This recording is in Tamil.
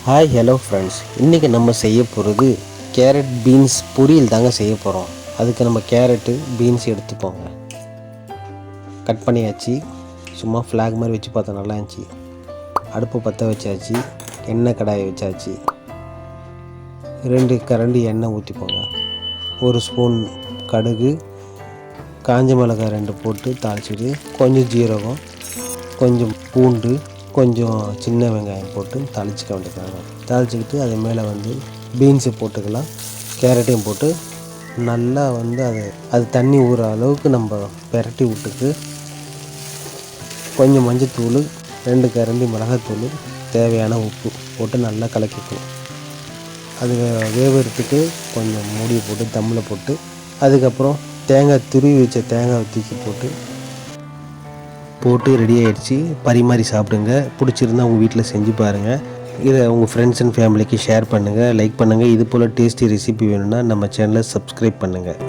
ஹாய் ஹலோ ஃப்ரெண்ட்ஸ், இன்றைக்கி நம்ம செய்ய போகிறது கேரட் பீன்ஸ் பொரியல் தாங்க செய்ய போகிறோம். அதுக்கு நம்ம கேரட்டு பீன்ஸ் எடுத்துப்போங்க. கட் பண்ணியாச்சு. சும்மா ஃப்ளாக் மாதிரி வச்சு பார்த்தா நல்லா இருந்துச்சு. அடுப்பு பற்ற வச்சாச்சு. எண்ணெய் கடாயை வச்சாச்சு. 2 கரண்டி எண்ணெய் ஊற்றிப்போங்க. 1 ஸ்பூன் கடுகு, காஞ்ச மிளகாய் 2 போட்டு தாளிச்சிட்டு, கொஞ்சம் ஜீரகம், கொஞ்சம் பூண்டு, கொஞ்சம் சின்ன வெங்காயம் போட்டு தாளிச்சிக்க வேண்டியதாங்க. தாளிச்சிக்கிட்டு அது மேலே பீன்ஸை போட்டுக்கலாம். கேரட்டையும் போட்டு நல்லா அது தண்ணி ஊற அளவுக்கு நம்ம பெரட்டி விட்டுட்டு, கொஞ்சம் மஞ்சத்தூள், 2 கரண்டி மிளகாத்தூள், தேவையான உப்பு போட்டு நல்லா கலக்கிக்கணும். அது வேவறதுக்கு கொஞ்சம் மூடி போட்டு தம்மில் போட்டு, அதுக்கப்புறம் தேங்காய் துருவி வச்ச தேங்காவை தூக்கி போட்டு ரெடி ஆகிடுச்சு. பரிமாறி சாப்பிடுங்க. பிடிச்சிருந்தா உங்கள் வீட்டில் செஞ்சு பாருங்கள். இதை உங்கள் ஃப்ரெண்ட்ஸ் அண்ட் ஃபேமிலிக்கு ஷேர் பண்ணுங்கள், லைக் பண்ணுங்கள். இது போல் டேஸ்டி ரெசிபி வேணும்னா நம்ம சேனலை சப்ஸ்கிரைப் பண்ணுங்கள்.